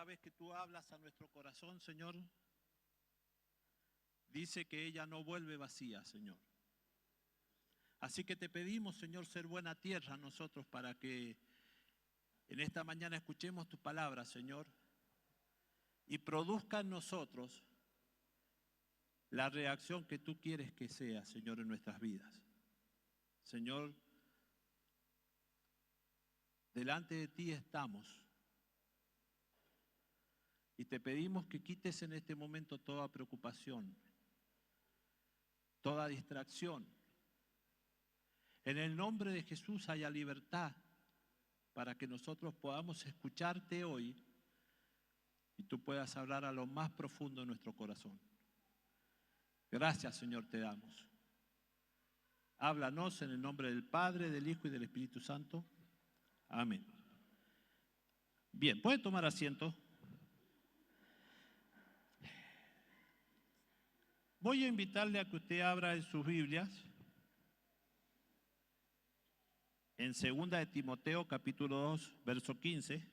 cada vez que tú hablas a nuestro corazón, Señor, dice que ella no vuelve vacía, Señor. Así que te pedimos, Señor, ser buena tierra a nosotros para que en esta mañana escuchemos tu palabra, Señor, y produzca en nosotros la reacción que tú quieres que sea, Señor, en nuestras vidas. Señor, delante de ti estamos y te pedimos que quites en este momento toda preocupación, toda distracción. En el nombre de Jesús haya libertad para que nosotros podamos escucharte hoy y tú puedas hablar a lo más profundo de nuestro corazón. Gracias, Señor, te damos. Háblanos en el nombre del Padre, del Hijo y del Espíritu Santo. Amén. Bien, ¿puede tomar asiento? Voy a invitarle a que usted abra en sus Biblias en 2 de Timoteo capítulo 2, verso 15.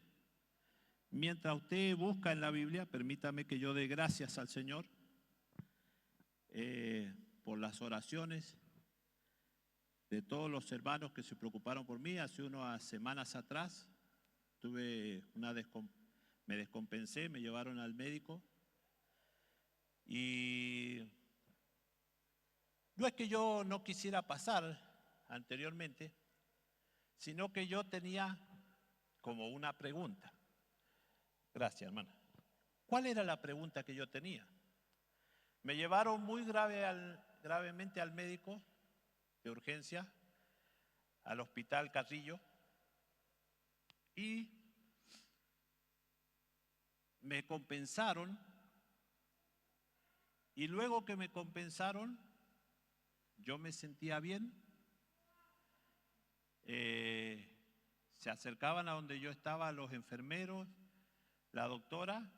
Mientras usted busca en la Biblia, permítame que yo dé gracias al Señor por las oraciones de todos los hermanos que se preocuparon por mí. Hace unas semanas atrás me descompensé, me llevaron al médico y no es que yo no quisiera pasar anteriormente, sino que yo tenía como una pregunta. Gracias, hermana. ¿Cuál era la pregunta que yo tenía? Me llevaron muy gravemente al médico de urgencia, al hospital Carrillo, y me compensaron, y luego que me compensaron, yo me sentía bien. Se acercaban a donde yo estaba los enfermeros, la doctora,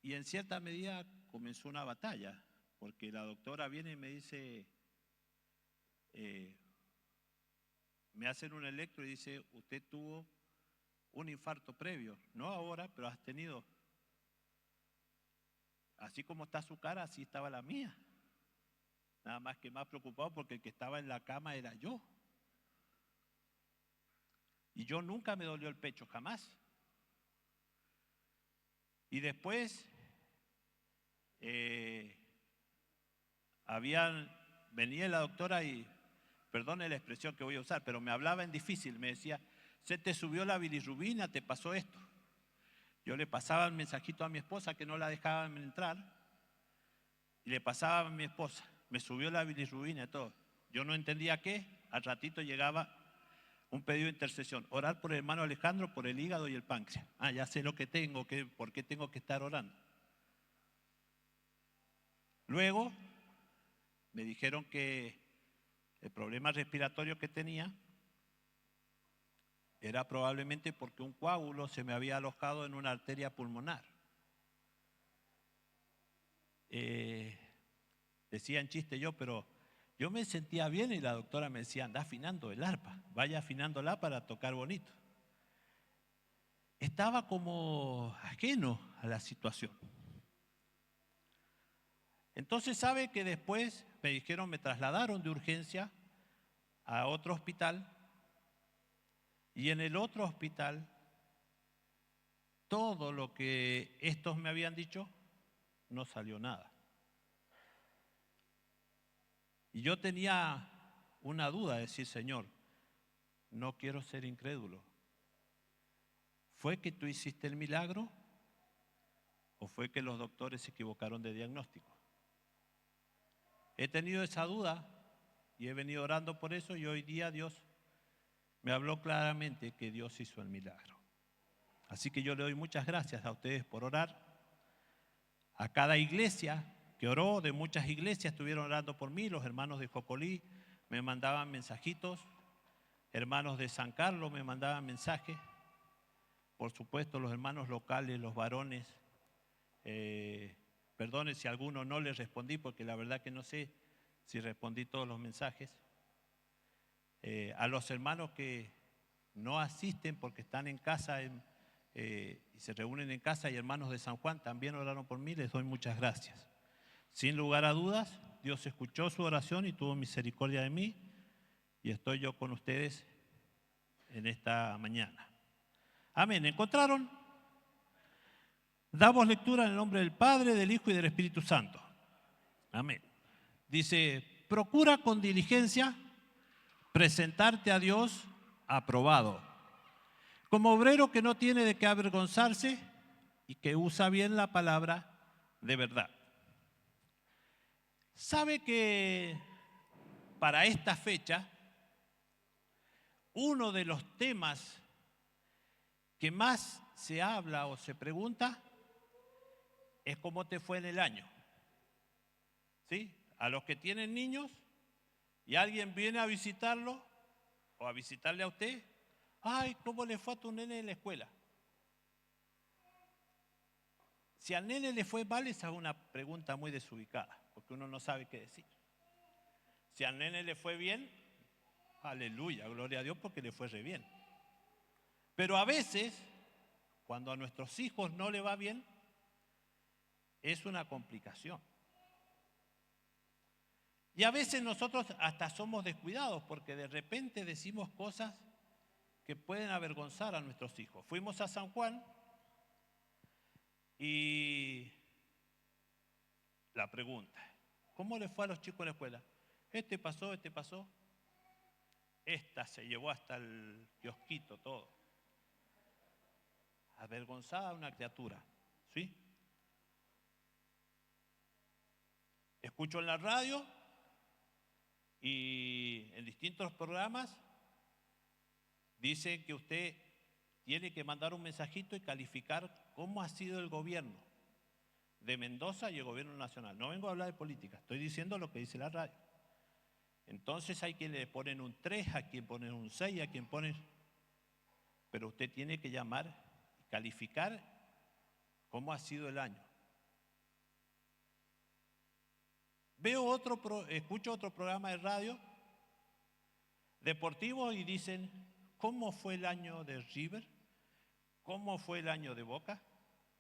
y en cierta medida comenzó una batalla, porque la doctora viene y me dice, me hacen un electro y dice, usted tuvo un infarto previo, no ahora, pero has tenido. Así como está su cara, así estaba la mía. Nada más que más preocupado porque el que estaba en la cama era yo. Y yo nunca me dolió el pecho, jamás. Y después venía la doctora y, perdone la expresión que voy a usar, pero me hablaba en difícil, me decía, se te subió la bilirrubina, te pasó esto. Yo le pasaba el mensajito a mi esposa que no la dejaban entrar y le pasaba a mi esposa, me subió la bilirrubina y todo. Yo no entendía qué, al ratito llegaba un pedido de intercesión, orar por el hermano Alejandro, por el hígado y el páncreas. Ah, ya sé lo que tengo, por qué tengo que estar orando. Luego me dijeron que el problema respiratorio que tenía era probablemente porque un coágulo se me había alojado en una arteria pulmonar. Decía en chiste yo, pero yo me sentía bien y la doctora me decía, anda afinando el arpa, vaya afinándola para tocar bonito. Estaba como ajeno a la situación. Entonces sabe que después me dijeron, me trasladaron de urgencia a otro hospital y en el otro hospital todo lo que estos me habían dicho no salió nada. Y yo tenía una duda, decir, Señor, no quiero ser incrédulo. ¿Fue que tú hiciste el milagro o fue que los doctores se equivocaron de diagnóstico? He tenido esa duda y he venido orando por eso y hoy día Dios me habló claramente que Dios hizo el milagro. Así que yo le doy muchas gracias a ustedes por orar. A cada iglesia que oró, de muchas iglesias estuvieron orando por mí. Los hermanos de Jocolí me mandaban mensajitos. Hermanos de San Carlos me mandaban mensajes. Por supuesto, los hermanos locales, los varones. Perdone si a alguno no les respondí, porque la verdad que no sé si respondí todos los mensajes. A los hermanos que no asisten porque están en casa y se reúnen en casa, y hermanos de San Juan también oraron por mí, les doy muchas gracias. Sin lugar a dudas, Dios escuchó su oración y tuvo misericordia de mí, y estoy yo con ustedes en esta mañana. Amén. ¿Encontraron? Damos lectura en el nombre del Padre, del Hijo y del Espíritu Santo. Amén. Dice, procura con diligencia presentarte a Dios aprobado, como obrero que no tiene de qué avergonzarse y que usa bien la palabra de verdad. ¿Sabe que para esta fecha uno de los temas que más se habla o se pregunta es cómo te fue en el año? ¿Sí? A los que tienen niños y alguien viene a visitarlo o a visitarle a usted, ay, ¿cómo le fue a tu nene en la escuela? Si al nene le fue mal, esa es una pregunta muy desubicada, porque uno no sabe qué decir. Si al nene le fue bien, aleluya, gloria a Dios, porque le fue re bien. Pero a veces, cuando a nuestros hijos no le va bien, es una complicación. Y a veces nosotros hasta somos descuidados, porque de repente decimos cosas que pueden avergonzar a nuestros hijos. Fuimos a San Juan y la pregunta, ¿cómo le fue a los chicos en la escuela? Este pasó. Esta se llevó hasta el kiosquito, todo. Avergonzada una criatura, ¿sí? Escucho en la radio y en distintos programas dicen que usted tiene que mandar un mensajito y calificar cómo ha sido el gobierno de Mendoza y el gobierno nacional. No vengo a hablar de política, estoy diciendo lo que dice la radio. Entonces hay quien le ponen un 3, a quien ponen un 6, a quien ponen... Pero usted tiene que llamar y calificar cómo ha sido el año. Escucho otro programa de radio deportivo y dicen, ¿cómo fue el año de River? ¿Cómo fue el año de Boca?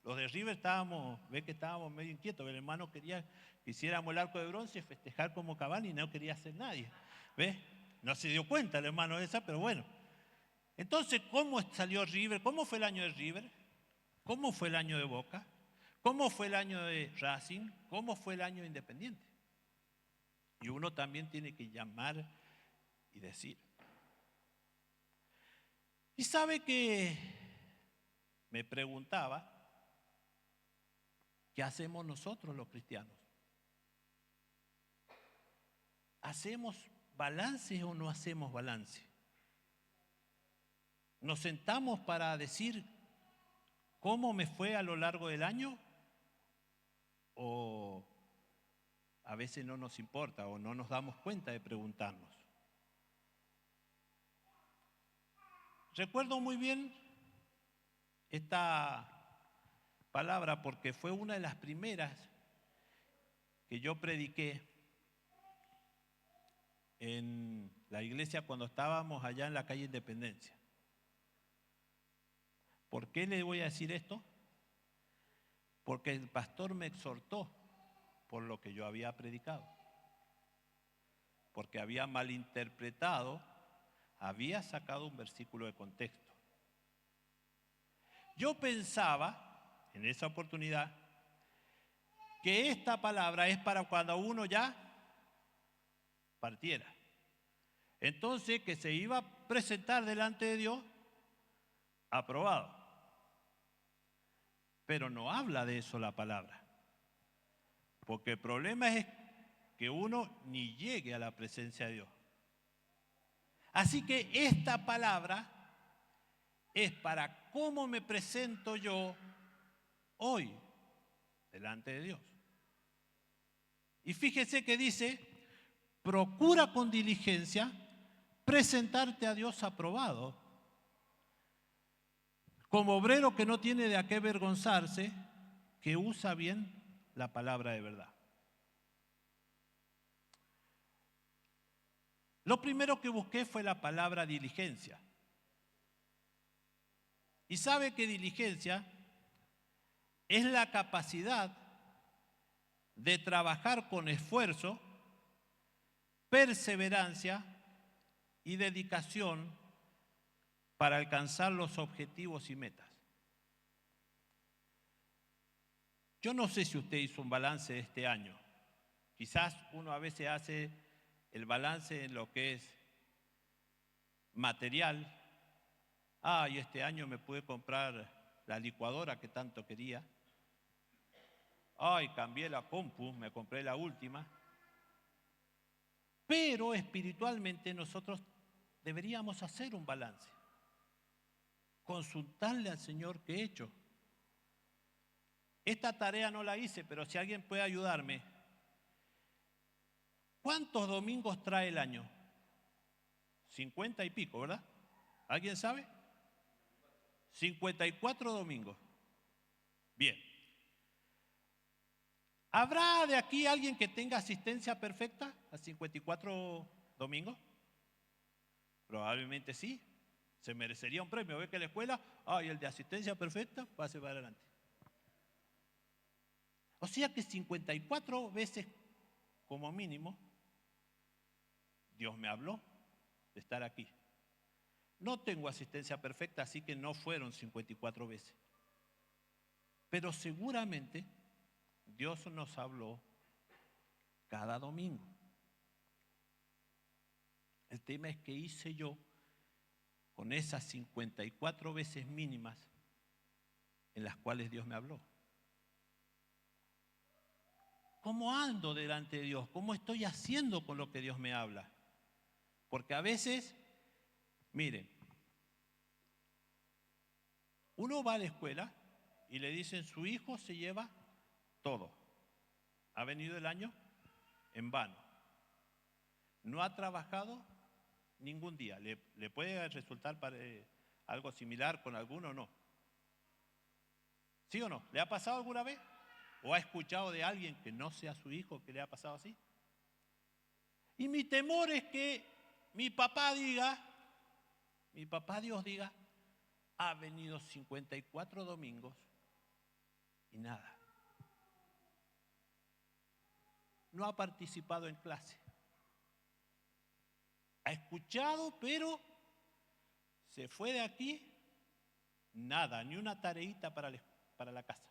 Los de River estábamos medio inquietos, el hermano quería que hiciéramos el arco de bronce y festejar como Cavani y no quería hacer nadie. ¿Ves? No se dio cuenta el hermano de esa, pero bueno. Entonces, ¿cómo salió River? ¿Cómo fue el año de River? ¿Cómo fue el año de Boca? ¿Cómo fue el año de Racing? ¿Cómo fue el año de Independiente? Y uno también tiene que llamar y decir. Y sabe que me preguntaba, ¿qué hacemos nosotros los cristianos? ¿Hacemos balance o no hacemos balance? ¿Nos sentamos para decir cómo me fue a lo largo del año? ¿O a veces no nos importa o no nos damos cuenta de preguntarnos? Recuerdo muy bien esta palabra porque fue una de las primeras que yo prediqué en la iglesia cuando estábamos allá en la calle Independencia. ¿Por qué le voy a decir esto? Porque el pastor me exhortó por lo que yo había predicado. Porque había malinterpretado, había sacado un versículo de contexto. Yo pensaba, en esa oportunidad, que esta palabra es para cuando uno ya partiera. Entonces, que se iba a presentar delante de Dios aprobado. Pero no habla de eso la palabra. Porque el problema es que uno ni llegue a la presencia de Dios. Así que esta palabra es para cómo me presento yo hoy delante de Dios. Y fíjese que dice, procura con diligencia presentarte a Dios aprobado, como obrero que no tiene de a qué avergonzarse, que usa bien la palabra de verdad. Lo primero que busqué fue la palabra diligencia. Y sabe que diligencia es la capacidad de trabajar con esfuerzo, perseverancia y dedicación para alcanzar los objetivos y metas. Yo no sé si usted hizo un balance de este año. Quizás uno a veces hace el balance en lo que es material. Y este año me pude comprar la licuadora que tanto quería. Cambié la compu, me compré la última. Pero espiritualmente nosotros deberíamos hacer un balance. Consultarle al Señor qué he hecho. Esta tarea no la hice, pero si alguien puede ayudarme. ¿Cuántos domingos trae el año? 50 y pico, ¿verdad? ¿Alguien sabe? 54 domingos. Bien. ¿Habrá de aquí alguien que tenga asistencia perfecta a 54 domingos? Probablemente sí. Se merecería un premio. Ve que la escuela, y el de asistencia perfecta, pase para adelante. O sea que 54 veces como mínimo, Dios me habló de estar aquí. No tengo asistencia perfecta, así que no fueron 54 veces. Pero seguramente Dios nos habló cada domingo. El tema es que hice yo con esas 54 veces mínimas en las cuales Dios me habló. ¿Cómo ando delante de Dios? ¿Cómo estoy haciendo con lo que Dios me habla? Porque a veces, miren, uno va a la escuela y le dicen su hijo se lleva todo. Ha venido el año en vano. No ha trabajado ningún día. ¿Le puede resultar algo similar con alguno o no? ¿Sí o no? ¿Le ha pasado alguna vez? ¿O ha escuchado de alguien que no sea su hijo que le ha pasado así? Y mi temor es que mi papá Dios diga, ha venido 54 domingos y nada. No ha participado en clase. Ha escuchado, pero se fue de aquí, nada, ni una tareita para la casa.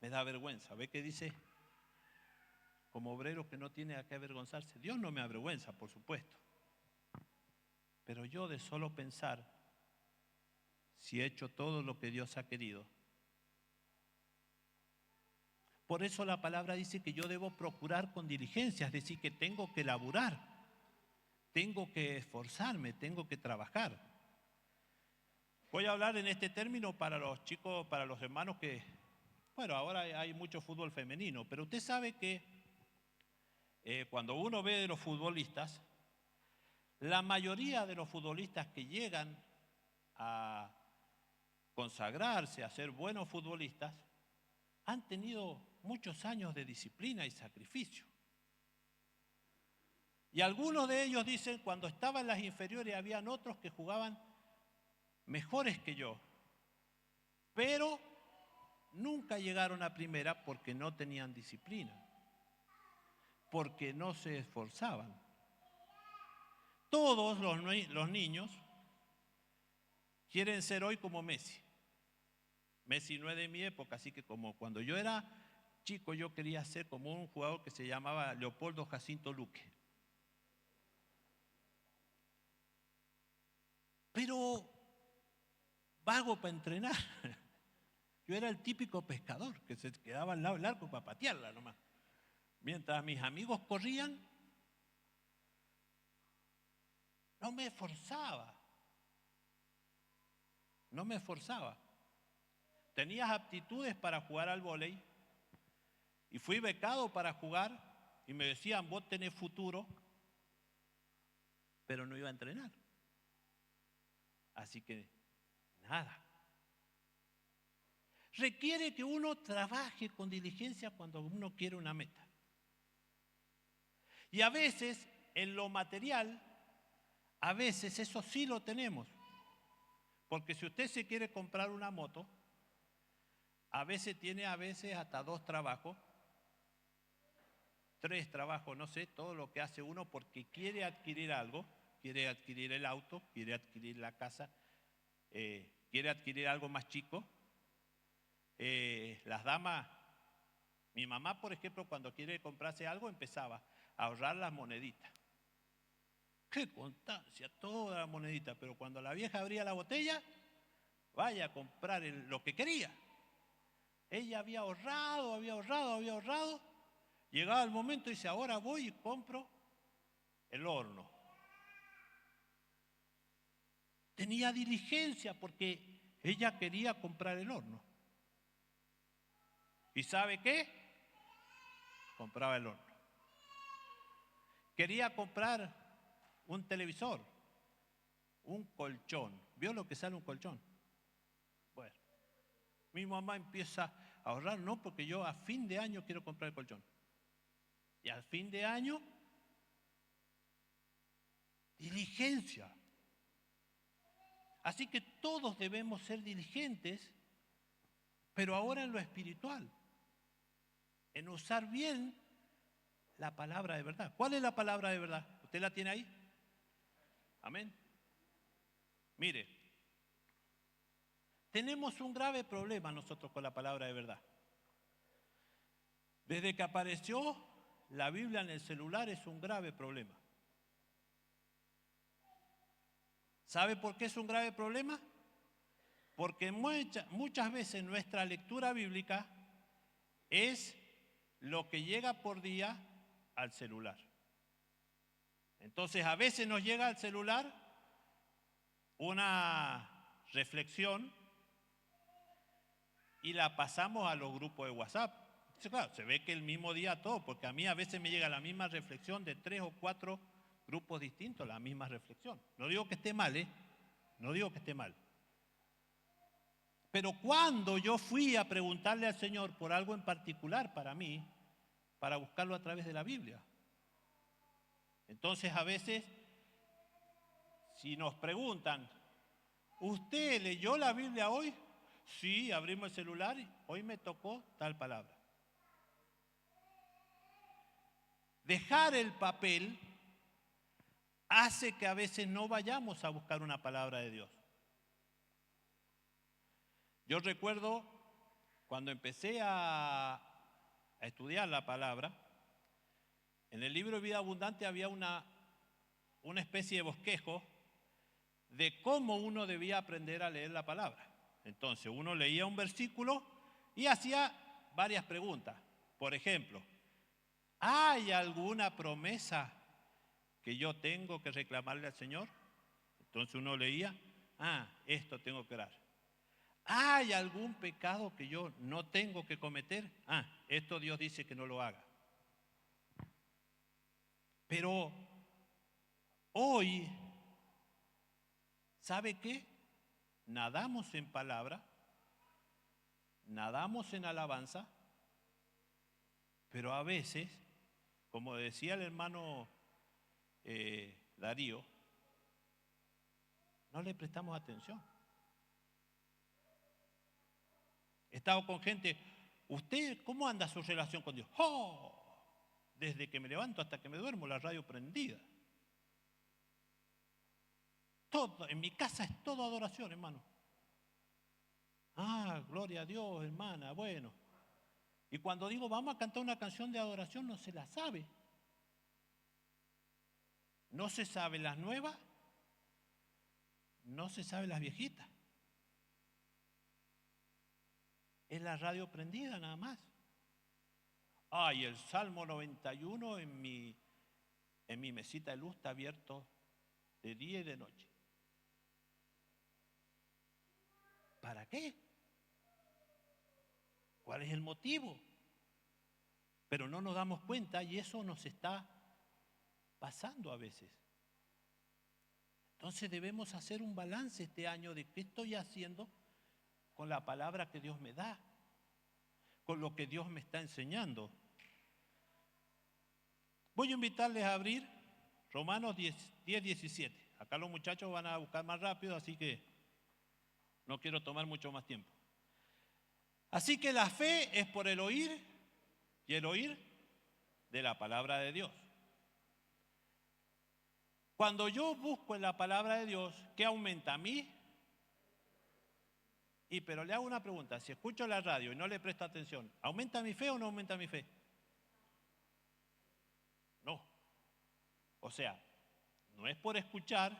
Me da vergüenza. ¿Ve que dice? Como obrero que no tiene a qué avergonzarse. Dios no me avergüenza, por supuesto. Pero yo de solo pensar si he hecho todo lo que Dios ha querido. Por eso la palabra dice que yo debo procurar con diligencia, es decir, que tengo que laburar, tengo que esforzarme, tengo que trabajar. Voy a hablar en este término para los chicos, para los hermanos que, ahora hay mucho fútbol femenino, pero usted sabe que cuando uno ve de los futbolistas, la mayoría de los futbolistas que llegan a consagrarse, a ser buenos futbolistas, han tenido muchos años de disciplina y sacrificio. Y algunos de ellos dicen, cuando estaban en las inferiores, habían otros que jugaban mejores que yo, pero nunca llegaron a primera porque no tenían disciplina, porque no se esforzaban. Todos los niños quieren ser hoy como Messi. Messi no es de mi época, así que como cuando yo era chico yo quería ser como un jugador que se llamaba Leopoldo Jacinto Luque. Pero vago para entrenar. Yo era el típico pescador que se quedaba al lado del arco para patearla nomás. Mientras mis amigos corrían, no me esforzaba. No me esforzaba. Tenías aptitudes para jugar al vóley y fui becado para jugar y me decían, vos tenés futuro, pero no iba a entrenar. Así que nada. Requiere que uno trabaje con diligencia cuando uno quiere una meta. Y a veces en lo material A veces eso sí lo tenemos. Porque si usted se quiere comprar una moto, a veces tiene hasta 2 trabajos, 3 trabajos, no sé, todo lo que hace uno porque quiere adquirir algo, quiere adquirir el auto, quiere adquirir la casa, quiere adquirir algo más chico. Las damas, mi mamá, por ejemplo, cuando quiere comprarse algo, empezaba a ahorrar las moneditas. ¡Qué constancia! Toda la monedita, pero cuando la vieja abría la botella, vaya a comprar lo que quería. Ella había ahorrado, había ahorrado, había ahorrado. Llegaba el momento y dice, ahora voy y compro el horno. Tenía diligencia porque ella quería comprar el horno. ¿Y sabe qué? Compraba el horno. Quería comprar un televisor, un colchón. ¿Vio lo que sale un colchón? Bueno, mi mamá empieza a ahorrar, no, porque yo a fin de año quiero comprar el colchón. Y al fin de año, diligencia. Así que todos debemos ser diligentes, pero ahora en lo espiritual, en usar bien la palabra de verdad. ¿Cuál es la palabra de verdad? ¿Usted la tiene ahí? Amén. Mire, tenemos un grave problema nosotros con la palabra de verdad. Desde que apareció la Biblia en el celular es un grave problema. ¿Sabe por qué es un grave problema? Porque muchas veces nuestra lectura bíblica es lo que llega por día al celular. Entonces a veces nos llega al celular una reflexión y la pasamos a los grupos de WhatsApp. Entonces, claro, se ve que el mismo día todo, porque a mí a veces me llega la misma reflexión de 3 o 4 grupos distintos, la misma reflexión. No digo que esté mal, no digo que esté mal. Pero cuando yo fui a preguntarle al Señor por algo en particular para mí, para buscarlo a través de la Biblia. Entonces a veces, si nos preguntan, ¿usted leyó la Biblia hoy? Sí, abrimos el celular y hoy me tocó tal palabra. Dejar el papel hace que a veces no vayamos a buscar una palabra de Dios. Yo recuerdo cuando empecé a estudiar la palabra, en el libro de Vida Abundante había una especie de bosquejo de cómo uno debía aprender a leer la palabra. Entonces uno leía un versículo y hacía varias preguntas. Por ejemplo, ¿hay alguna promesa que yo tengo que reclamarle al Señor? Entonces uno leía, esto tengo que orar. ¿Hay algún pecado que yo no tengo que cometer? Esto Dios dice que no lo haga. Pero hoy, ¿sabe qué? Nadamos en palabra, nadamos en alabanza, pero a veces, como decía el hermano Darío, no le prestamos atención. He estado con gente, ¿usted cómo anda su relación con Dios? ¡Oh! Desde que me levanto hasta que me duermo, la radio prendida. Todo, en mi casa es todo adoración, hermano. Gloria a Dios, hermana, bueno. Y cuando digo, vamos a cantar una canción de adoración, no se la sabe. No se sabe las nuevas, no se sabe las viejitas. Es la radio prendida nada más. Y el Salmo 91 en mi mesita de luz está abierto de día y de noche. ¿Para qué? ¿Cuál es el motivo? Pero no nos damos cuenta y eso nos está pasando a veces. Entonces debemos hacer un balance este año de qué estoy haciendo con la palabra que Dios me da, con lo que Dios me está enseñando. Voy a invitarles a abrir Romanos 10, 17. Acá los muchachos van a buscar más rápido, así que no quiero tomar mucho más tiempo. Así que la fe es por el oír y el oír de la palabra de Dios. Cuando yo busco en la palabra de Dios, ¿qué aumenta a mí? Pero le hago una pregunta, si escucho la radio y no le presto atención, ¿aumenta mi fe o no aumenta mi fe? No. O sea, no es por escuchar,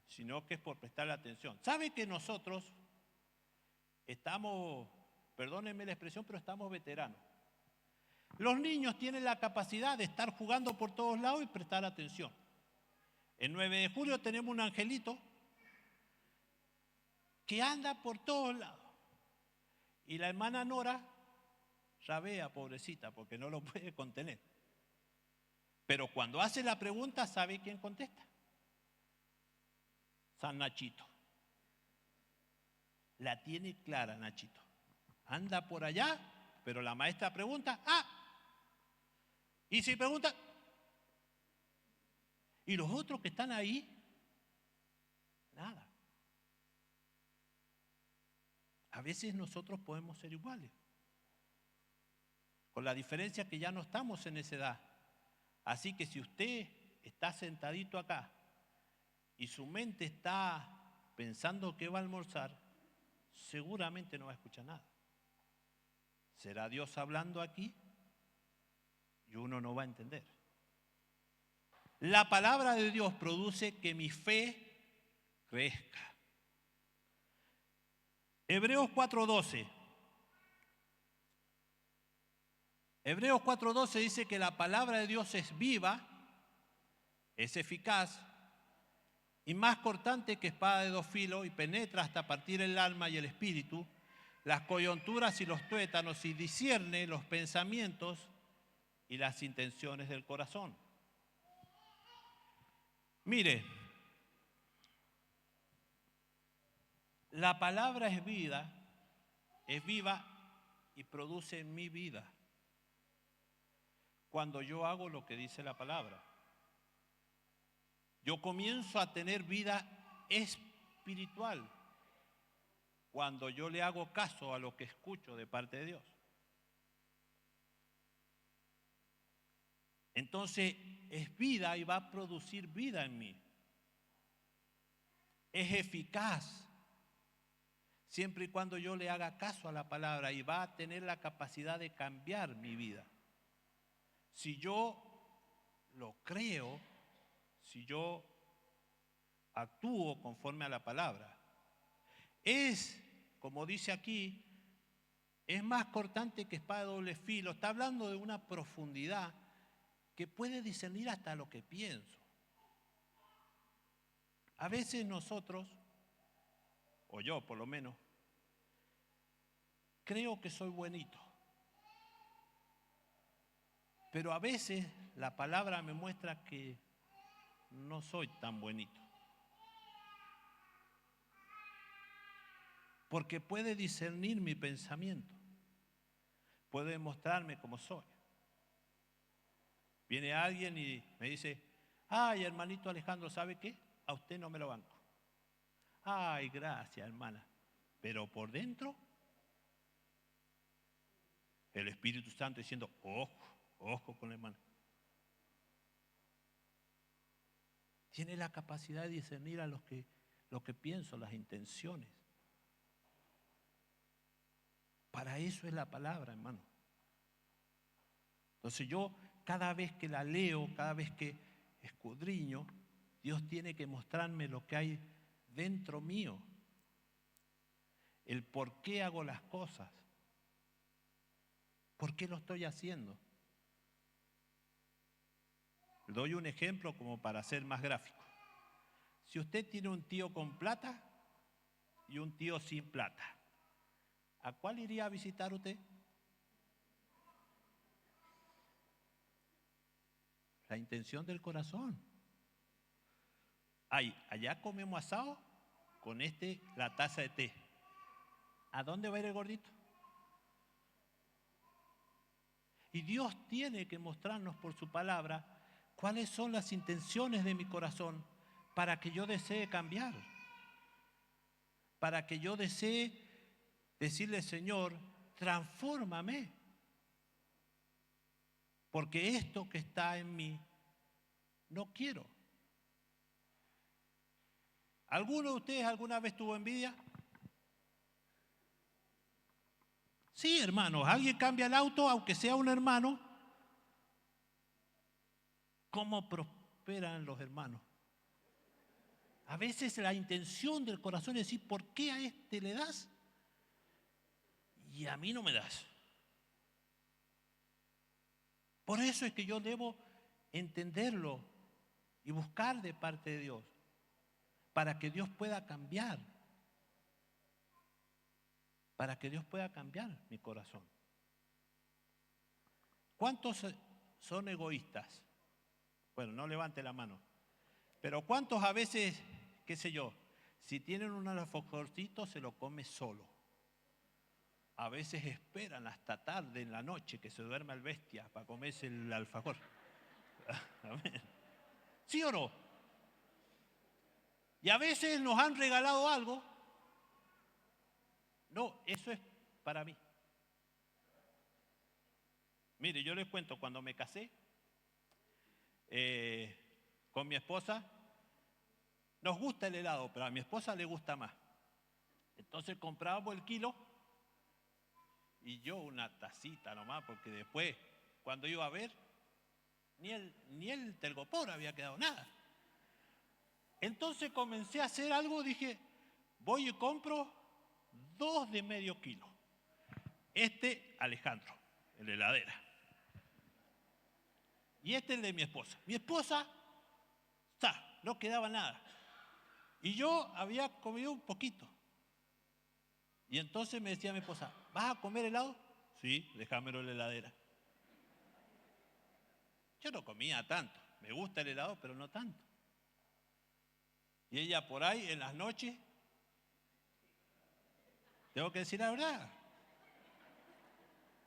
sino que es por prestarle atención. ¿Sabe que nosotros estamos, perdónenme la expresión, pero estamos veteranos? Los niños tienen la capacidad de estar jugando por todos lados y prestar atención. El 9 de julio tenemos un angelito que anda por todos lados. Y la hermana Nora rabea, pobrecita, porque no lo puede contener. Pero cuando hace la pregunta, ¿sabe quién contesta? San Nachito. La tiene clara, Nachito. Anda por allá, pero la maestra pregunta, y si pregunta, y los otros que están ahí, nada. A veces nosotros podemos ser iguales, con la diferencia que ya no estamos en esa edad. Así que si usted está sentadito acá y su mente está pensando que va a almorzar, seguramente no va a escuchar nada. ¿Será Dios hablando aquí? Y uno no va a entender. La palabra de Dios produce que mi fe crezca. Hebreos 4:12. Hebreos 4:12 dice que la palabra de Dios es viva, es eficaz y más cortante que espada de dos filos y penetra hasta partir el alma y el espíritu, las coyunturas y los tuétanos y discierne los pensamientos y las intenciones del corazón. Mire, la palabra es vida, es viva y produce en mi vida cuando yo hago lo que dice la palabra. Yo comienzo a tener vida espiritual cuando yo le hago caso a lo que escucho de parte de Dios. Entonces es vida y va a producir vida en mí. Es eficaz siempre y cuando yo le haga caso a la palabra y va a tener la capacidad de cambiar mi vida. Si yo lo creo, si yo actúo conforme a la palabra, es, como dice aquí, es más cortante que espada de doble filo. Está hablando de una profundidad que puede discernir hasta lo que pienso. A veces nosotros, o yo por lo menos, creo que soy buenito. Pero a veces la palabra me muestra que no soy tan buenito. Porque puede discernir mi pensamiento. Puede mostrarme cómo soy. Viene alguien y me dice, ay, hermanito Alejandro, ¿sabe qué? A usted no me lo banco. Ay, gracias, hermana. Pero por dentro, el Espíritu Santo diciendo, ojo con la hermana. Tiene la capacidad de discernir a lo que pienso, las intenciones. Para eso es la palabra, hermano. Entonces yo, cada vez que la leo, cada vez que escudriño, Dios tiene que mostrarme lo que hay dentro mío. El por qué hago las cosas. ¿Por qué lo estoy haciendo? Doy un ejemplo como para ser más gráfico. Si usted tiene un tío con plata y un tío sin plata, ¿a cuál iría a visitar usted? La intención del corazón. Allá comemos asado, con la taza de té. ¿A dónde va a ir el gordito? Y Dios tiene que mostrarnos por su palabra cuáles son las intenciones de mi corazón para que yo desee cambiar, para que yo desee decirle, Señor, transfórmame, porque esto que está en mí no quiero. ¿Alguno de ustedes alguna vez tuvo envidia? Sí, hermanos, alguien cambia el auto, aunque sea un hermano. ¿Cómo prosperan los hermanos? A veces la intención del corazón es decir, ¿por qué a este le das y a mí no me das? Por eso es que yo debo entenderlo y buscar de parte de Dios, para que Dios pueda cambiar, para que Dios pueda cambiar mi corazón. ¿Cuántos son egoístas? Bueno, no levante la mano. Pero ¿cuántos a veces, qué sé yo, si tienen un alfajorcito se lo come solo? A veces esperan hasta tarde en la noche que se duerma el bestia para comerse el alfajor. ¿Sí o no? Y a veces nos han regalado algo. No, eso es para mí. Mire, yo les cuento, cuando me casé con mi esposa, nos gusta el helado, pero a mi esposa le gusta más. Entonces comprábamos el kilo y yo una tacita nomás, porque después, cuando iba a ver, ni el telgopor había quedado nada. Entonces comencé a hacer algo, dije, voy y compro 2 de medio kilo. Alejandro, en la heladera. Y el de mi esposa. Mi esposa, no quedaba nada. Y yo había comido un poquito. Y entonces me decía mi esposa, ¿vas a comer helado? Sí, déjamelo en la heladera. Yo no comía tanto. Me gusta el helado, pero no tanto. Y ella por ahí en las noches, tengo que decir la verdad,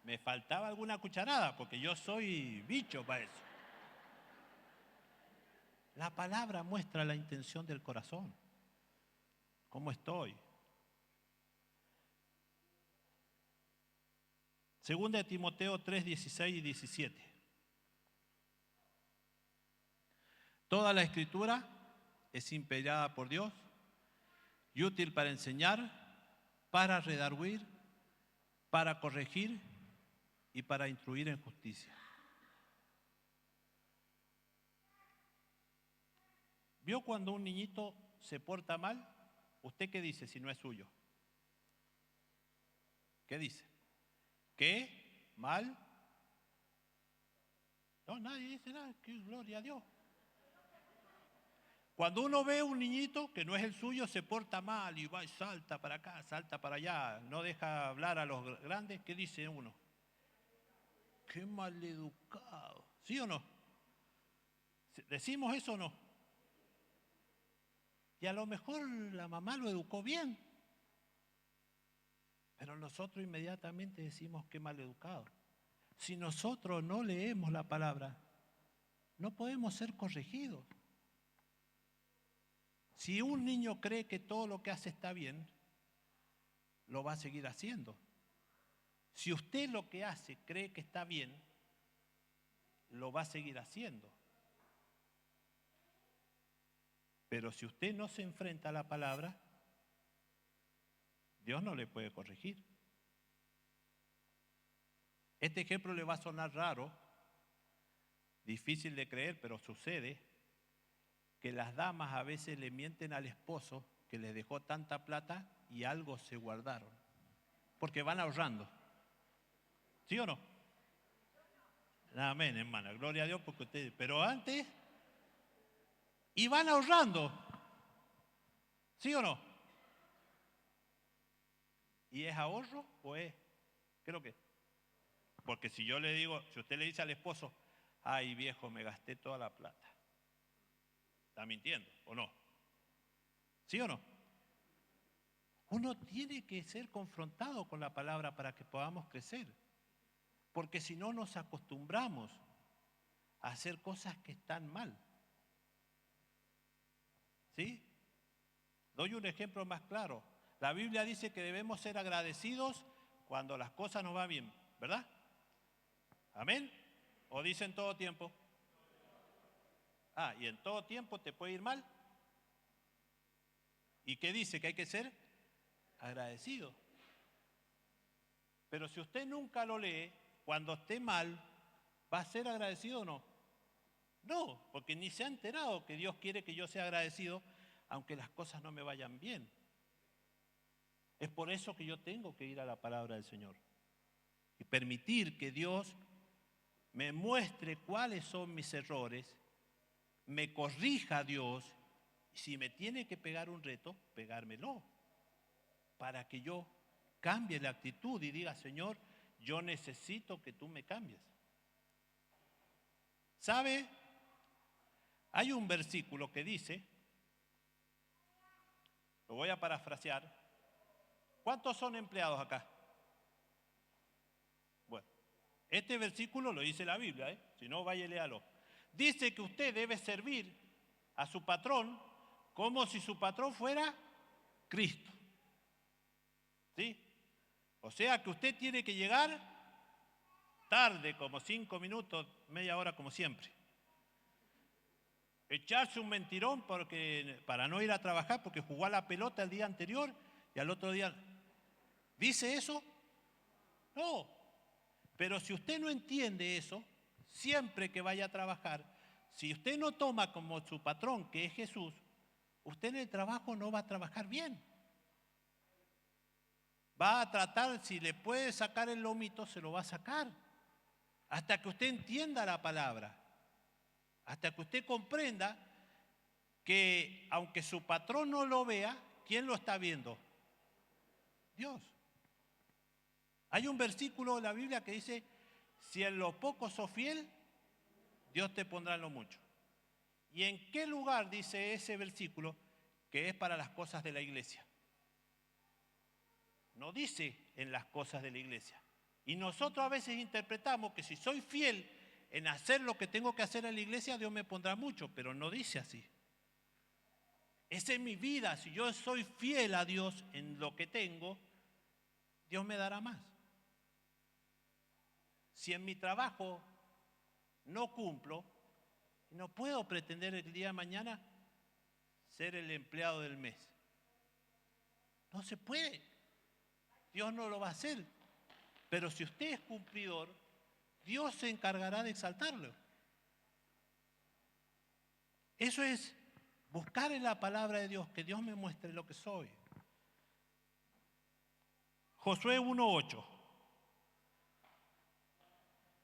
me faltaba alguna cucharada, porque yo soy bicho para eso. La palabra muestra la intención del corazón. ¿Cómo estoy? Segunda de Timoteo 3, 16 y 17. Toda la escritura es inspirada por Dios y útil para enseñar, para redarguir, para corregir y para instruir en justicia. ¿Vio cuando un niñito se porta mal? ¿Usted qué dice si no es suyo? ¿Qué dice? ¿Qué? ¿Mal? No, nadie dice nada, que gloria a Dios. Cuando uno ve un niñito que no es el suyo, se porta mal y va y salta para acá, salta para allá, no deja hablar a los grandes, ¿qué dice uno? Qué maleducado. ¿Sí o no? ¿Decimos eso o no? Y a lo mejor la mamá lo educó bien, pero nosotros inmediatamente decimos qué maleducado. Si nosotros no leemos la palabra, no podemos ser corregidos. Si un niño cree que todo lo que hace está bien, lo va a seguir haciendo. Si usted lo que hace cree que está bien, lo va a seguir haciendo. Pero si usted no se enfrenta a la palabra, Dios no le puede corregir. Este ejemplo le va a sonar raro, difícil de creer, pero sucede que las damas a veces le mienten al esposo que les dejó tanta plata y algo se guardaron, porque van ahorrando. ¿Sí o no? Amén, hermana, gloria a Dios porque ustedes, pero antes, y van ahorrando. ¿Sí o no? ¿Y es ahorro o es? Creo que. Porque si yo le digo, si usted le dice al esposo, ay viejo, me gasté toda la plata, ¿está mintiendo o no? ¿Sí o no? Uno tiene que ser confrontado con la palabra para que podamos crecer. Porque si no nos acostumbramos a hacer cosas que están mal. ¿Sí? Doy un ejemplo más claro. La Biblia dice que debemos ser agradecidos cuando las cosas nos van bien, ¿verdad? ¿Amén? ¿O dice en todo tiempo? Ah, y en todo tiempo te puede ir mal. ¿Y qué dice? Que hay que ser agradecido. Pero si usted nunca lo lee, cuando esté mal, ¿va a ser agradecido o no? No, porque ni se ha enterado que Dios quiere que yo sea agradecido, aunque las cosas no me vayan bien. Es por eso que yo tengo que ir a la palabra del Señor y permitir que Dios me muestre cuáles son mis errores, me corrija a Dios, y si me tiene que pegar un reto, pegármelo, para que yo cambie la actitud y diga, Señor, yo necesito que tú me cambies. ¿Sabe? Hay un versículo que dice, lo voy a parafrasear, ¿cuántos son empleados acá? Bueno, este versículo lo dice la Biblia, si no, vaya y léalo. Dice que usted debe servir a su patrón como si su patrón fuera Cristo. ¿Sí? O sea que usted tiene que llegar tarde, como 5 minutos, media hora, como siempre. Echarse un mentirón para no ir a trabajar porque jugó a la pelota el día anterior y al otro día. ¿Dice eso? No. Pero si usted no entiende eso, siempre que vaya a trabajar, si usted no toma como su patrón, que es Jesús, usted en el trabajo no va a trabajar bien. Va a tratar, si le puede sacar el lomito, se lo va a sacar. Hasta que usted entienda la palabra. Hasta que usted comprenda que aunque su patrón no lo vea, ¿quién lo está viendo? Dios. Hay un versículo de la Biblia que dice, si en lo poco sos fiel, Dios te pondrá en lo mucho. ¿Y en qué lugar dice ese versículo que es para las cosas de la iglesia? No dice en las cosas de la iglesia. Y nosotros a veces interpretamos que si soy fiel en hacer lo que tengo que hacer en la iglesia, Dios me pondrá mucho, pero no dice así. Esa es mi vida. Si yo soy fiel a Dios en lo que tengo, Dios me dará más. Si en mi trabajo no cumplo, no puedo pretender el día de mañana ser el empleado del mes. No se puede. Dios no lo va a hacer. Pero si usted es cumplidor, Dios se encargará de exaltarlo. Eso es buscar en la palabra de Dios, que Dios me muestre lo que soy. Josué 1:8.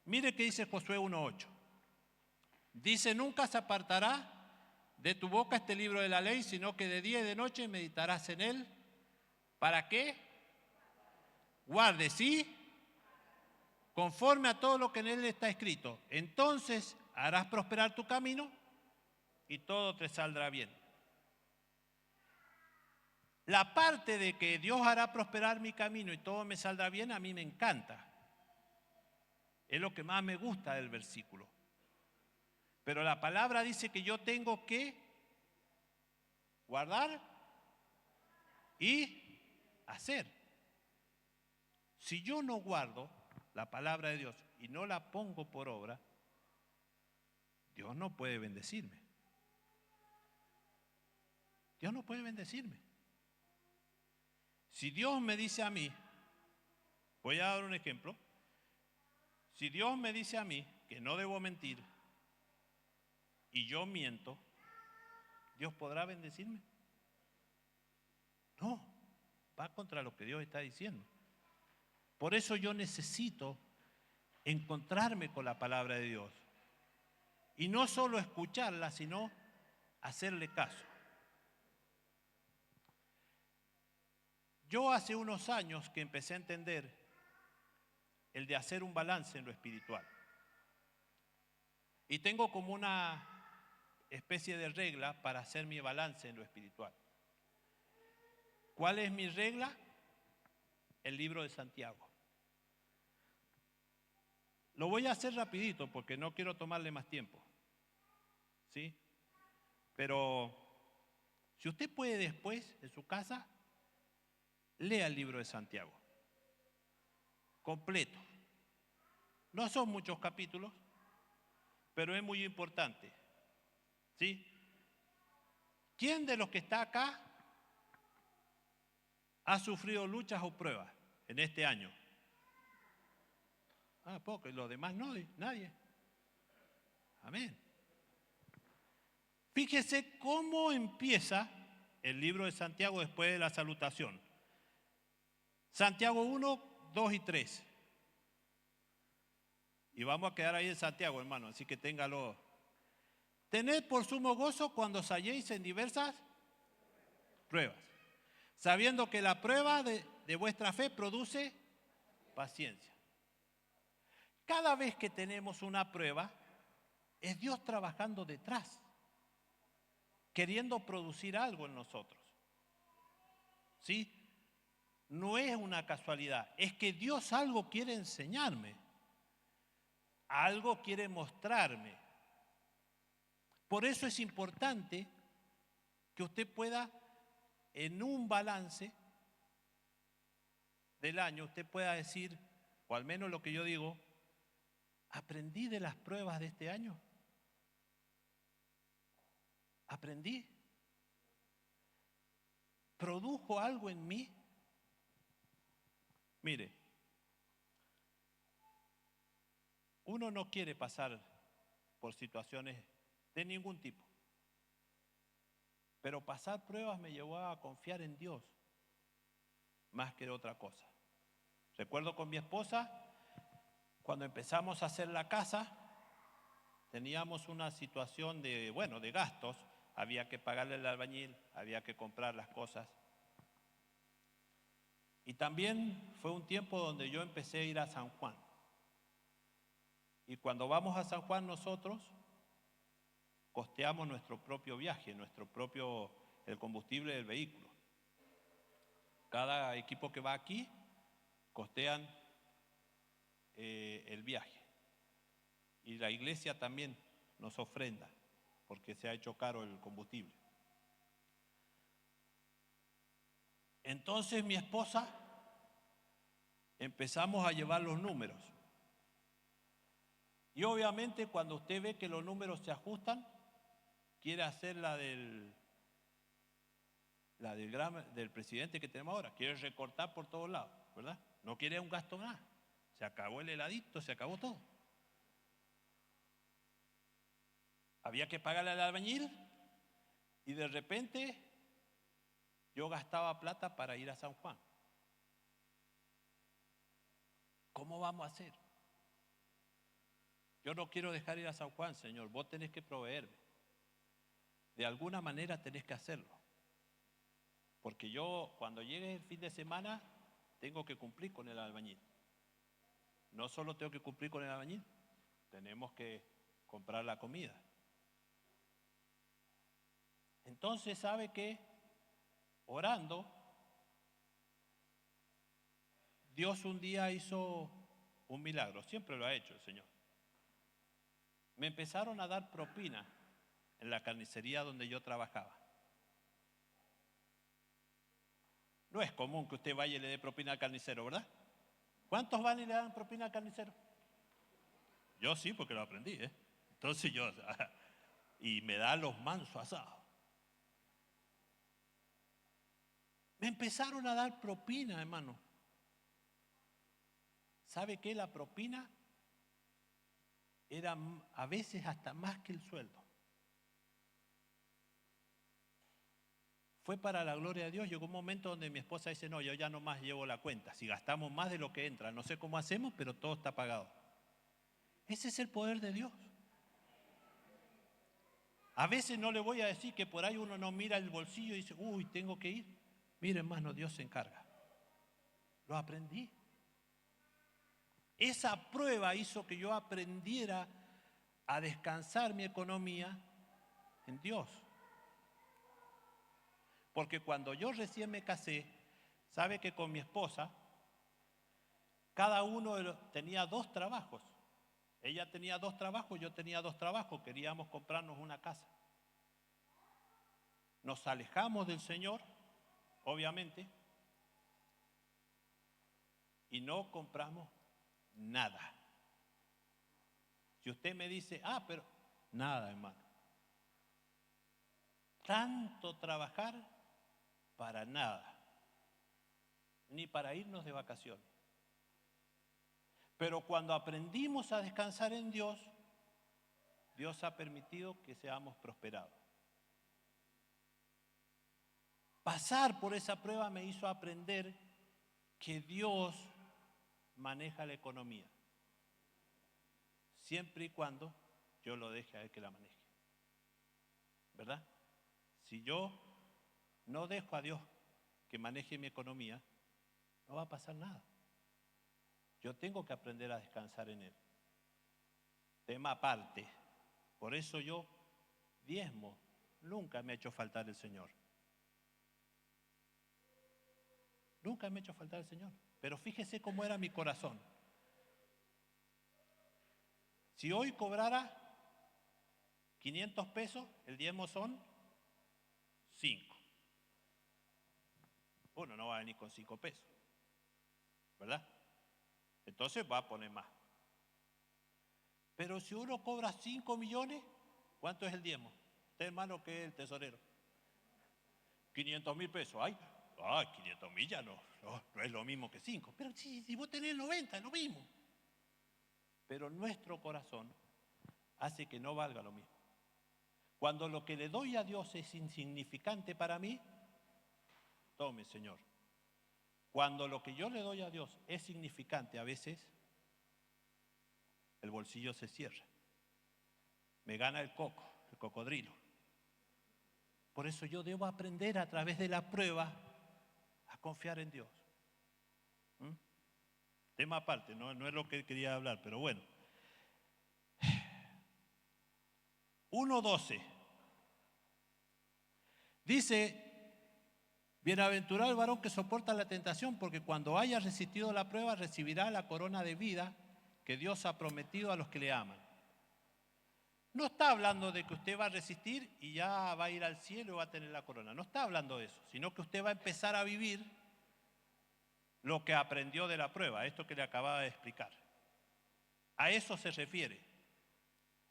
Mire qué dice Josué 1:8. Dice, nunca se apartará de tu boca este libro de la ley, sino que de día y de noche meditarás en él. ¿Para qué? Guarde, ¿sí? Conforme a todo lo que en él está escrito. Entonces harás prosperar tu camino y todo te saldrá bien. La parte de que Dios hará prosperar mi camino y todo me saldrá bien, a mí me encanta. Es lo que más me gusta del versículo. Pero la palabra dice que yo tengo que guardar y hacer. Si yo no guardo la palabra de Dios y no la pongo por obra, Dios no puede bendecirme. Dios no puede bendecirme. Si Dios me dice a mí, voy a dar un ejemplo, si Dios me dice a mí que no debo mentir y yo miento, ¿Dios podrá bendecirme? No, va contra lo que Dios está diciendo. Por eso yo necesito encontrarme con la palabra de Dios. Y no solo escucharla, sino hacerle caso. Yo hace unos años que empecé a entender el de hacer un balance en lo espiritual. Y tengo como una especie de regla para hacer mi balance en lo espiritual. ¿Cuál es mi regla? El libro de Santiago. Lo voy a hacer rapidito porque no quiero tomarle más tiempo. ¿Sí? Pero Si usted puede después, en su casa, lea el libro de Santiago, completo. No son muchos capítulos, pero es muy importante. ¿Sí? ¿Quién de los que está acá ha sufrido luchas o pruebas en este año? Poco, y los demás no, nadie. Amén. Fíjese cómo empieza el libro de Santiago después de la salutación. Santiago 1, 2 y 3. Y vamos a quedar ahí en Santiago, hermano, así que téngalo. Tened por sumo gozo cuando os halléis en diversas pruebas, sabiendo que la prueba de vuestra fe produce paciencia. Cada vez que tenemos una prueba, es Dios trabajando detrás, queriendo producir algo en nosotros. ¿Sí? No es una casualidad, es que Dios algo quiere enseñarme, algo quiere mostrarme. Por eso es importante que usted pueda, en un balance del año, usted pueda decir, o al menos lo que yo digo, ¿aprendí de las pruebas de este año? ¿Aprendí? ¿Produjo algo en mí? Mire, uno no quiere pasar por situaciones de ningún tipo, pero pasar pruebas me llevó a confiar en Dios más que otra cosa. Recuerdo con mi esposa, cuando empezamos a hacer la casa, teníamos una situación de gastos, había que pagarle al albañil, había que comprar las cosas. Y también fue un tiempo donde yo empecé a ir a San Juan. Y cuando vamos a San Juan nosotros, costeamos nuestro propio viaje, el combustible del vehículo. Cada equipo que va aquí, costean el viaje. Y la iglesia también nos ofrenda, porque se ha hecho caro el combustible. Entonces mi esposa empezamos a llevar los números. Y obviamente cuando usted ve que los números se ajustan, quiere hacer la del presidente que tenemos ahora, quiere recortar por todos lados, ¿verdad? No quiere un gasto más. Se acabó el heladito, se acabó todo. Había que pagarle al albañil y de repente yo gastaba plata para ir a San Juan. ¿Cómo vamos a hacer? Yo no quiero dejar ir a San Juan, Señor, vos tenés que proveerme. De alguna manera tenés que hacerlo. Porque yo, cuando llegue el fin de semana, tengo que cumplir con el albañil. No solo tengo que cumplir con el albañil, tenemos que comprar la comida. Entonces, ¿sabe qué? Orando, Dios un día hizo un milagro, siempre lo ha hecho el Señor. Me empezaron a dar propina en la carnicería donde yo trabajaba. No es común que usted vaya y le dé propina al carnicero, ¿verdad? ¿Cuántos van y le dan propina al carnicero? Yo sí, porque lo aprendí, ¿eh? Entonces y me da los mansos asados. Me empezaron a dar propina, hermano. ¿Sabe qué? La propina era a veces hasta más que el sueldo. Fue para la gloria de Dios. Llegó un momento donde mi esposa dice, no, yo ya no más llevo la cuenta. Si gastamos más de lo que entra, no sé cómo hacemos, pero todo está pagado. Ese es el poder de Dios. A veces no le voy a decir que por ahí uno no mira el bolsillo y dice, uy, tengo que ir. Mire, hermano, Dios se encarga. Lo aprendí. Esa prueba hizo que yo aprendiera a descansar mi economía en Dios. Porque cuando yo recién me casé, sabe que con mi esposa, cada uno tenía 2 trabajos. Ella tenía 2 trabajos, yo tenía 2 trabajos, queríamos comprarnos una casa. nos alejamos del Señor, obviamente, y no compramos nada. Si usted me dice, pero nada, hermano. Tanto trabajar para nada, ni para irnos de vacaciones. Pero cuando aprendimos a descansar en Dios, Dios ha permitido que seamos prosperados. Pasar por esa prueba me hizo aprender que Dios maneja la economía, siempre y cuando yo lo deje a Él que la maneje. ¿Verdad? Si yo no dejo a Dios que maneje mi economía, no va a pasar nada. Yo tengo que aprender a descansar en Él. Tema aparte. Por eso yo diezmo. Nunca me ha hecho faltar el Señor. Nunca me ha hecho faltar el Señor. Pero fíjese cómo era mi corazón. Si hoy cobrara 500 pesos, el diezmo son 5. Uno no va a venir con 5 pesos, ¿verdad? Entonces va a poner más. Pero si uno cobra 5 millones, ¿cuánto es el diezmo? Usted, hermano, que es el tesorero. 500.000 pesos. 500.000 ya no es lo mismo que 5. Pero si vos tenés 90, es lo mismo. Pero nuestro corazón hace que no valga lo mismo. Cuando lo que le doy a Dios es insignificante para mí, tome, Señor. Cuando lo que yo le doy a Dios es significante, a veces el bolsillo se cierra. Me gana el cocodrilo. Por eso yo debo aprender a través de la prueba a confiar en Dios. Tema aparte, no es lo que quería hablar, pero bueno. 1:12 dice: bienaventurado el varón que soporta la tentación, porque cuando haya resistido la prueba recibirá la corona de vida que Dios ha prometido a los que le aman. No está hablando de que usted va a resistir y ya va a ir al cielo y va a tener la corona. No está hablando de eso, sino que usted va a empezar a vivir lo que aprendió de la prueba, esto que le acababa de explicar. A eso se refiere.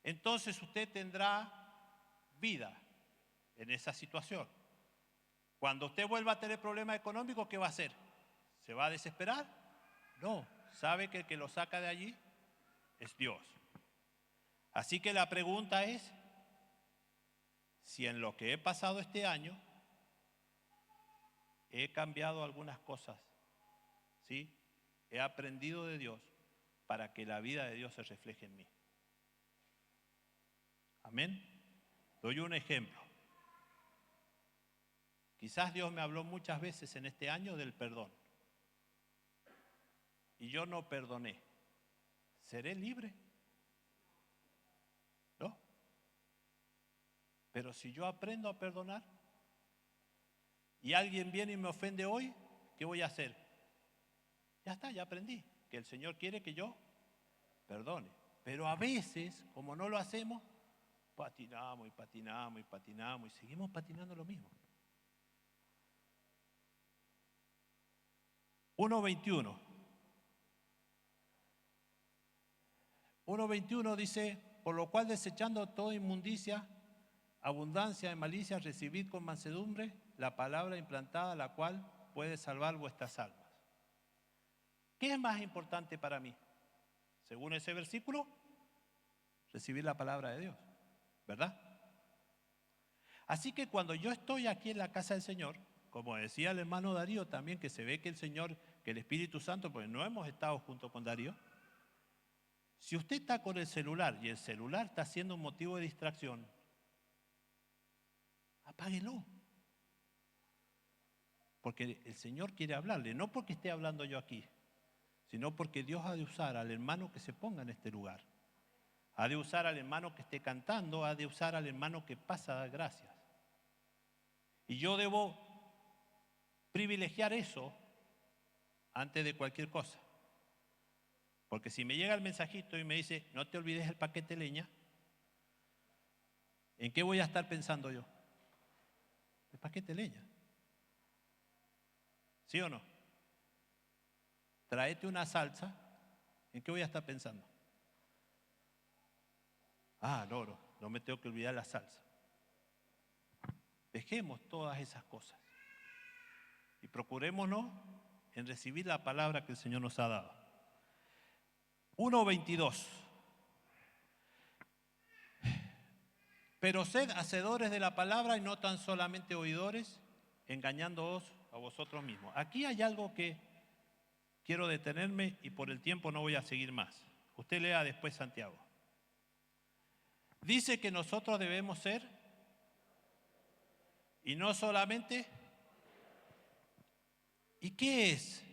Entonces usted tendrá vida en esa situación. Cuando usted vuelva a tener problemas económicos, ¿qué va a hacer? ¿Se va a desesperar? No, sabe que el que lo saca de allí es Dios. Así que la pregunta es, si en lo que he pasado este año he cambiado algunas cosas, ¿sí? He aprendido de Dios para que la vida de Dios se refleje en mí. Amén. Doy un ejemplo. Quizás Dios me habló muchas veces en este año del perdón. Y yo no perdoné. ¿Seré libre? No. Pero si yo aprendo a perdonar y alguien viene y me ofende hoy, ¿qué voy a hacer? Ya está, ya aprendí que el Señor quiere que yo perdone. Pero a veces, como no lo hacemos, patinamos y patinamos y patinamos y seguimos patinando lo mismo. 1:21. 1:21 dice: por lo cual, desechando toda inmundicia, abundancia de malicia, recibid con mansedumbre la palabra implantada, la cual puede salvar vuestras almas. ¿Qué es más importante para mí? Según ese versículo, recibir la palabra de Dios, ¿verdad? Así que cuando yo estoy aquí en la casa del Señor, como decía el hermano Darío también, que se ve que el Señor, que el Espíritu Santo, porque no hemos estado junto con Darío, si usted está con el celular y el celular está siendo un motivo de distracción, apáguelo. Porque el Señor quiere hablarle, no porque esté hablando yo aquí, sino porque Dios ha de usar al hermano que se ponga en este lugar. Ha de usar al hermano que esté cantando, ha de usar al hermano que pasa a dar gracias. Y yo debo privilegiar eso antes de cualquier cosa. Porque si me llega el mensajito y me dice, no te olvides el paquete de leña, ¿en qué voy a estar pensando yo? el paquete de leña. ¿Sí o no? Tráete una salsa, ¿en qué voy a estar pensando? No me tengo que olvidar la salsa. Dejemos todas esas cosas y procurémonos en recibir la palabra que el Señor nos ha dado. 1:22. Pero sed hacedores de la palabra y no tan solamente oidores, engañándoos a vosotros mismos. Aquí hay algo que quiero detenerme y por el tiempo no voy a seguir más. Usted lea después Santiago. Dice que nosotros debemos ser, y no solamente. ¿Y qué es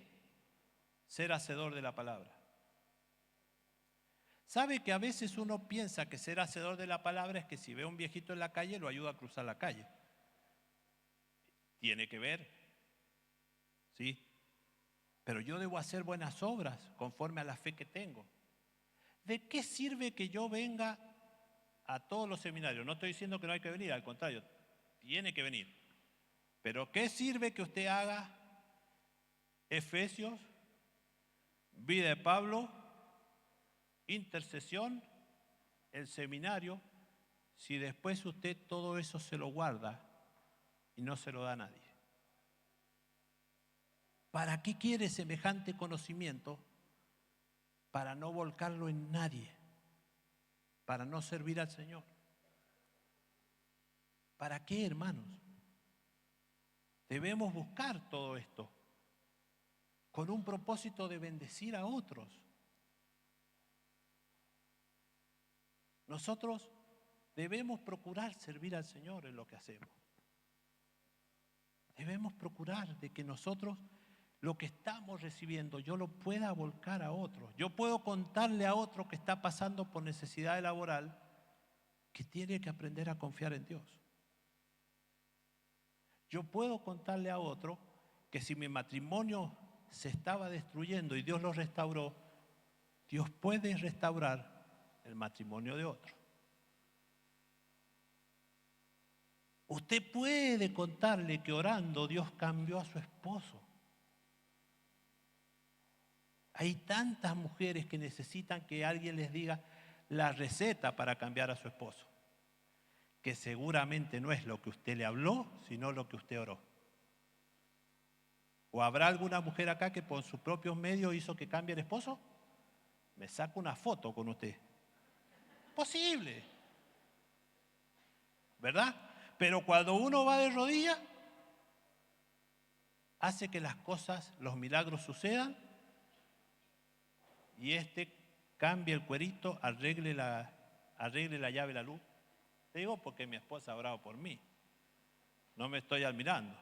ser hacedor de la palabra? ¿Sabe que a veces uno piensa que ser hacedor de la palabra es que si ve a un viejito en la calle lo ayuda a cruzar la calle? Tiene que ver, ¿sí? Pero yo debo hacer buenas obras conforme a la fe que tengo. ¿De qué sirve que yo venga a todos los seminarios? No estoy diciendo que no hay que venir, al contrario, tiene que venir. Pero ¿qué sirve que usted haga Efesios, vida de Pablo, intercesión, el seminario, si después usted todo eso se lo guarda y no se lo da a nadie? ¿Para qué quiere semejante conocimiento? Para no volcarlo en nadie, para no servir al Señor. ¿Para qué, hermanos? Debemos buscar todo esto con un propósito de bendecir a otros. Nosotros debemos procurar servir al Señor en lo que hacemos. Debemos procurar de que nosotros lo que estamos recibiendo yo lo pueda volcar a otros. Yo puedo contarle a otro que está pasando por necesidad laboral que tiene que aprender a confiar en Dios. Yo puedo contarle a otro que si mi matrimonio se estaba destruyendo y Dios lo restauró, Dios puede restaurar el matrimonio de otro. Usted puede contarle que orando Dios cambió a su esposo. Hay tantas mujeres que necesitan que alguien les diga la receta para cambiar a su esposo, que seguramente no es lo que usted le habló, sino lo que usted oró. ¿O habrá alguna mujer acá que por sus propios medios hizo que cambie el esposo? Me saco una foto con usted. Posible, ¿verdad? Pero cuando uno va de rodillas, hace que las cosas, los milagros sucedan y cambie el cuerito, arregle la llave de la luz. Te digo porque mi esposa ha orado por mí. No me estoy admirando.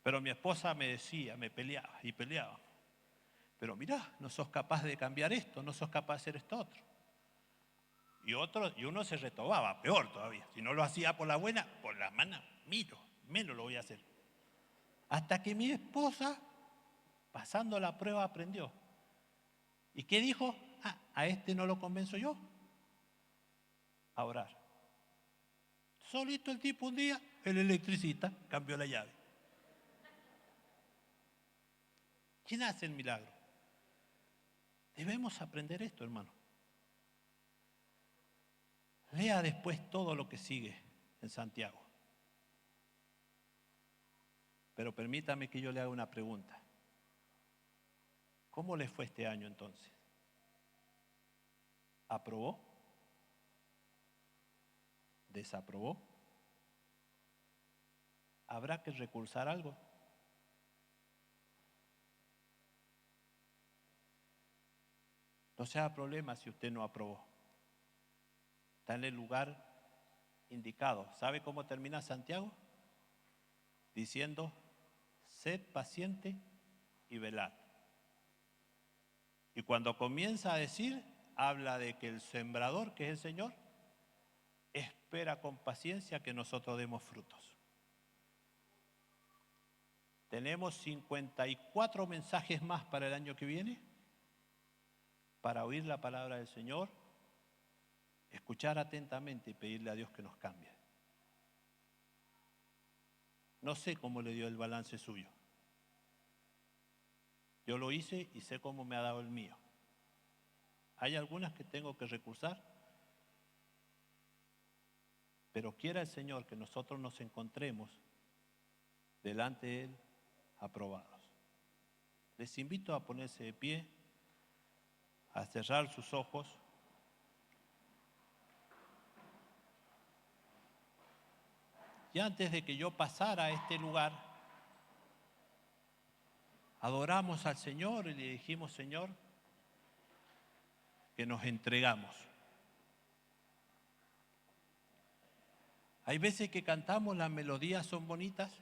Pero mi esposa me decía, me peleaba y peleaba. Pero mirá, no sos capaz de cambiar esto, no sos capaz de hacer esto otro. Y uno se retobaba, peor todavía. Si no lo hacía por la buena, por la mala, menos lo voy a hacer. Hasta que mi esposa, pasando la prueba, aprendió. ¿Y qué dijo? A este no lo convenzo yo a orar. Solito el tipo un día, el electricista cambió la llave. ¿Quién hace el milagro? Debemos aprender esto, hermano. Lea después todo lo que sigue en Santiago. Pero permítame que yo le haga una pregunta. ¿Cómo le fue este año entonces? ¿Aprobó? ¿Desaprobó? ¿Habrá que recursar algo? No sea problema si usted no aprobó. Está en el lugar indicado. ¿Sabe cómo termina Santiago? Diciendo, sed paciente y velad. Y cuando comienza a decir, habla de que el sembrador, que es el Señor, espera con paciencia que nosotros demos frutos. Tenemos 54 mensajes más para el año que viene, para oír la palabra del Señor, escuchar atentamente y pedirle a Dios que nos cambie. No sé cómo le dio el balance suyo. Yo lo hice y sé cómo me ha dado el mío. Hay algunas que tengo que recursar, pero quiera el Señor que nosotros nos encontremos delante de Él aprobados. Les invito a ponerse de pie, a cerrar sus ojos. Y antes de que yo pasara a este lugar, adoramos al Señor y le dijimos: Señor, que nos entregamos. Hay veces que cantamos, las melodías son bonitas,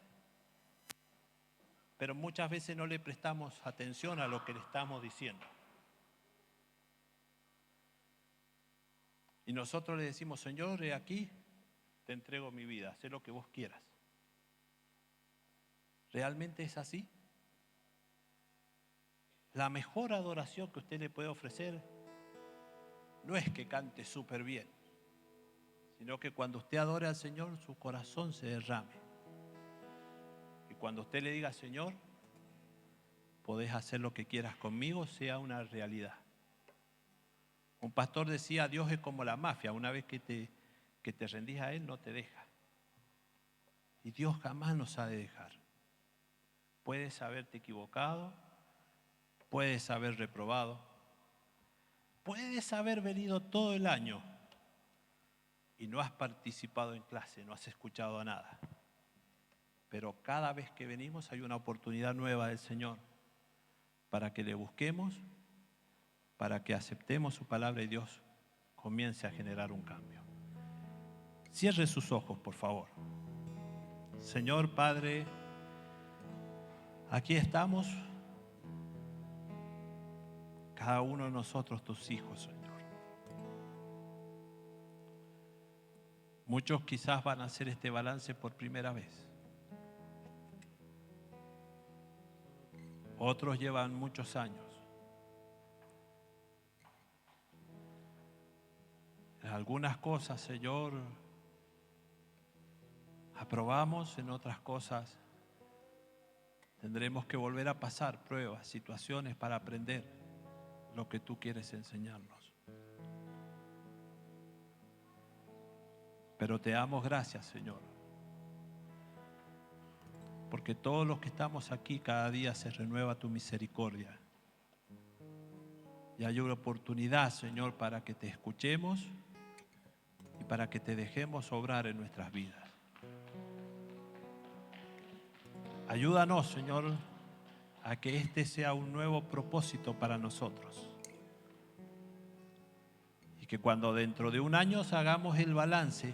pero muchas veces no le prestamos atención a lo que le estamos diciendo. Y nosotros le decimos: Señor, he aquí, te entrego mi vida, haz lo que vos quieras. ¿Realmente es así? La mejor adoración que usted le puede ofrecer no es que cante súper bien, sino que cuando usted adore al Señor, su corazón se derrame. Y cuando usted le diga: Señor, podés hacer lo que quieras conmigo, sea una realidad. Un pastor decía: Dios es como la mafia, una vez que te rendís a Él, no te deja. Y Dios jamás nos ha de dejar. Puedes haberte equivocado, puedes haber reprobado, puedes haber venido todo el año y no has participado en clase, no has escuchado nada. Pero cada vez que venimos hay una oportunidad nueva del Señor para que le busquemos, para que aceptemos su palabra y Dios comience a generar un cambio. Cierre sus ojos, por favor. Señor Padre, aquí estamos, cada uno de nosotros, tus hijos, Señor. Muchos quizás van a hacer este balance por primera vez. Otros llevan muchos años. En algunas cosas, Señor, aprobamos, en otras cosas tendremos que volver a pasar pruebas, situaciones para aprender lo que tú quieres enseñarnos. Pero te damos gracias, Señor, porque todos los que estamos aquí, cada día se renueva tu misericordia. Y hay una oportunidad, Señor, para que te escuchemos y para que te dejemos obrar en nuestras vidas. Ayúdanos, Señor, a que este sea un nuevo propósito para nosotros. Y que cuando dentro de un año hagamos el balance,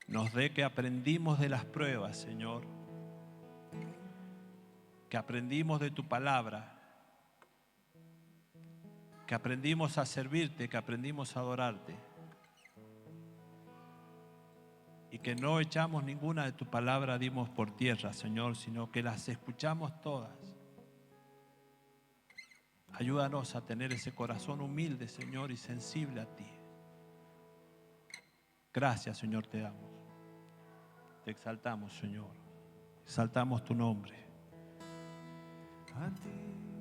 nos dé que aprendimos de las pruebas, Señor, que aprendimos de tu palabra, que aprendimos a servirte, que aprendimos a adorarte, y que no echamos ninguna de tu palabra, dimos por tierra, Señor, sino que las escuchamos todas. Ayúdanos a tener ese corazón humilde, Señor, y sensible a ti. Gracias, Señor, te damos. Te exaltamos, Señor. Exaltamos tu nombre. A ti.